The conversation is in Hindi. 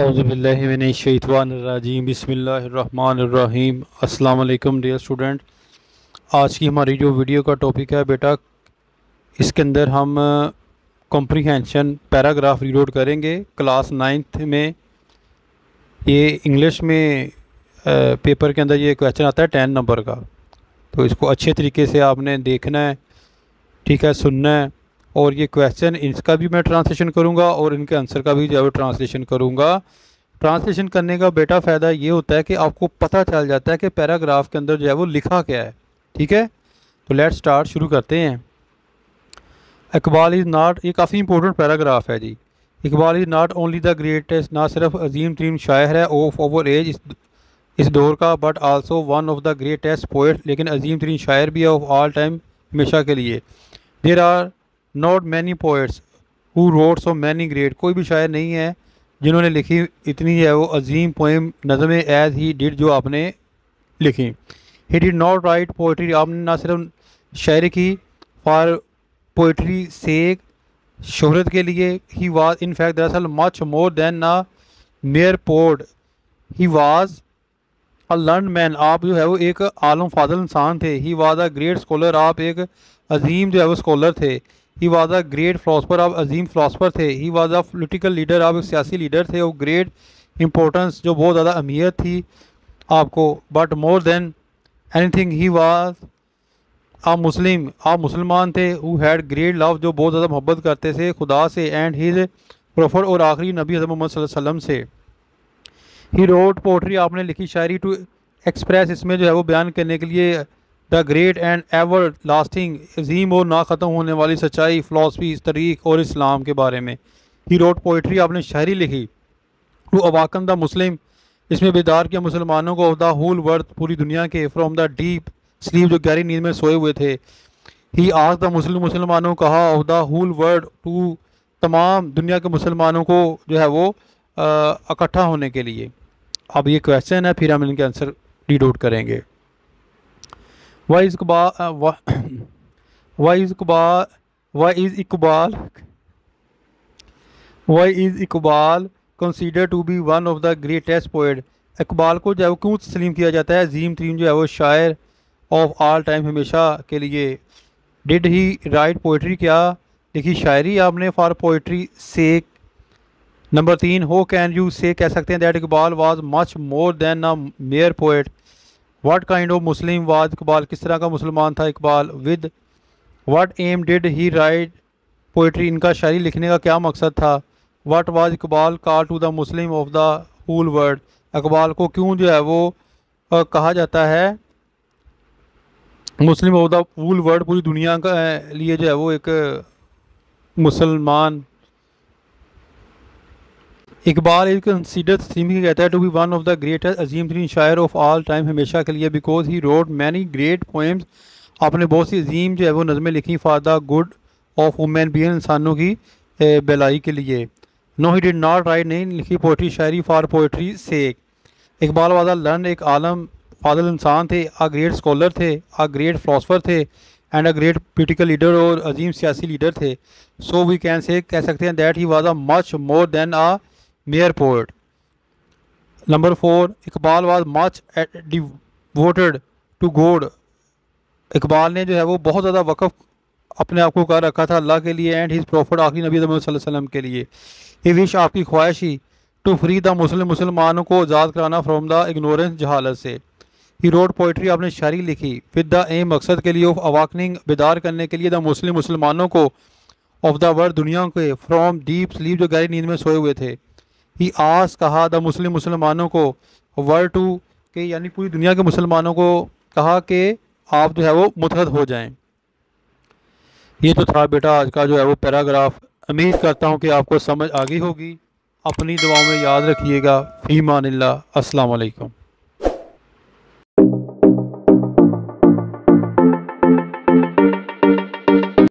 औज़ुबिल्लाहिमिनश्शैतानिर्रजीम बिस्मिल्लाहिर्रहमानिर्रहीम। अस्सलाम वालेकुम डियर स्टूडेंट। आज की हमारी जो वीडियो का टॉपिक है बेटा, इसके अंदर हम कॉम्प्रिहेंशन पैराग्राफ रीड आउट करेंगे क्लास 9th में। ये इंग्लिश में पेपर के अंदर ये क्वेश्चन आता है 10 नंबर का, तो इसको अच्छे तरीके से आपने देखना है, ठीक है, सुनना है। और ये क्वेश्चन इसका भी मैं ट्रांसलेशन करूँगा और इनके आंसर का भी जो है ट्रांसलेशन करूँगा। ट्रांसलेशन करने का बेटा फ़ायदा ये होता है कि आपको पता चल जाता है कि पैराग्राफ के अंदर जो है वो लिखा क्या है, ठीक है। तो लेट्स स्टार्ट, शुरू करते हैं। इकबाल इज़ नॉट, ये काफ़ी इंपॉर्टेंट पैराग्राफ है जी। Iqbal is not only the greatest, ना सिर्फ अजीम तरीन शायर है ऑफ ओवर एज इस दौर का, but also one of the greatest poet, लेकिन अजीम तरीन शायर भी है ऑफ ऑल टाइम, हमेशा के लिए। There are not many poets who wrote so many great, कोई भी शायर नहीं है जिन्होंने लिखी इतनी है वो अजीम पोएम नज़म एज ही डिड, जो आपने लिखी। ही डिड नॉट राइट पोइट्री, आपने ना सिर्फ शायरी की फॉर पोइट्री से, शोहरत के लिए। ही वाज इन फैक्ट दरअसल much more than a mayor port, he was a learn man, आप जो है वो एक आलम फाजल इंसान थे। ही वाज अ ग्रेट स्कॉलर, आप एक अजीम जो है वो स्कॉलर थे। ही वाज अ ग्रेट फ़िलासफ़र, आप अजीम फ़िलासफ़र थे। ही वाज अ पॉलिटिकल लीडर, आप एक सियासी लीडर थे ऑफ ग्रेट इंपॉर्टेंस, जो बहुत ज़्यादा अहमियत थी आपको। But more than anything he was a Muslim, आप मुसलमान थे। हु हैड ग्रेट लव, जो बहुत ज़्यादा मोहब्बत करते थे खुदा से, एंड हिज प्रोफर, और आखिरी नबी हज़रत मोहम्मद सल्लल्लाहु अलैहि वसल्लम से। ही रोट पोट्री, आपने लिखी शायरी टू एक्सप्रेस, इसमें जो है वो बयान करने के लिए the great and everlasting, अजीम और ना ख़त्म होने वाली सच्चाई, फ़िलासफ़ी, तरीक़ और इस्लाम के बारे में। ही रोट पोइट्री, आपने शायरी लिखी टू अवाकन द मुस्लिम, इसमें बेदार किया मुसलमानों को, ऑफ द होल वर्ल्ड, पूरी दुनिया के, फ्रॉम द डीप स्लीप, जो गहरी नींद में सोए हुए थे। ही आज द मुस्लिम, मुसलमानों को कहा, of the whole world, to तमाम दुनिया के मुसलमानों को जो है वो इकट्ठा होने के लिए। अब ये क्वेश्चन है, फिर हम इनके आंसर रीड आउट करेंगे। Why is Iqbal consider to be one of the greatest poet, Iqbal को जो है वो क्यों तस्लीम किया जाता है अजीम तरीन जो है वो शायर ऑफ ऑल टाइम, हमेशा के लिए। डिड ही राइट पोइट्री, क्या लिखी शायरी आपने फॉर पोइट्री से। नंबर 3, हो कैन यू से, कह सकते हैं that Iqbal was much more than a mere poet. What kind of Muslim was Iqbal, किस तरह का मुसलमान था Iqbal. With what aim did he write poetry, इनका शायरी लिखने का क्या मकसद था। What was Iqbal call to the Muslim of the whole world, Iqbal को क्यों जो है वो कहा जाता है Muslim of the whole world, पूरी दुनिया का लिए जो है वो एक मुसलमान। इकबाल एक कंसीडर तस्लीम कहता है to be one of the greatest, अजीम तरीन शायर ऑफ ऑल टाइम, हमेशा के लिए। Because he wrote many great poems, आपने बहुत सी अजीम जो है वो नज़में लिखी for the good of women, भी इंसानों की भलाई के लिए। No he did not write, नहीं लिखी पोइट्री शायरी फॉर पोइट्री से। इकबाल वाजा लर्न, एक आलम फाजल इंसान थे। आ ग्रेट स्कॉलर थे, आ ग्रेट फ़िलासफ़र थे, and a great political leader, और अजीम सियासी लीडर थे। सो वी कैन से, कह सकते हैं that he was a much more than a mere poet. Number 4, Iqbal was much devoted to God, Iqbal ने जो है वो बहुत ज़्यादा वक़्फ़ अपने आप को कर रखा था अल्लाह के लिए, एंड हिज प्रॉफिट, आखिरी नबी सल्लल्लाहु अलैहि वसल्लम के लिए। ये विश, आपकी ख्वाहिश ही, टू फ्री द मुस्लिम, मुसलमानों को आज़ाद कराना, फ्रॉम द इग्नोरेंस, जहालत से। ही रोड पोइट्री, आपने शायरी लिखी विद द एम, मकसद के लिए, ऑफ अवाकनिंग, बेदार करने के लिए, द मुस्लिम, मुसलमानों को, ऑफ द वर्ल्ड, दुनिया के, फ्रॉम डीप स्लीप, जो गहरी नींद में सोए हुए थे। ही आस, कहा, द मुस्लिम, मुसलमानों को, वर्ल्ड टू के, यानी पूरी दुनिया के मुसलमानों को कहा कि आप जो है वो मुत्तहद हो जाएं। ये तो था बेटा आज का जो है वो पैराग्राफ। उम्मीद करता हूँ कि आपको समझ आ गई होगी। अपनी दुआओं में याद रखिएगा। फ़ी मानिल्लाह। अस्सलाम वालेकुम।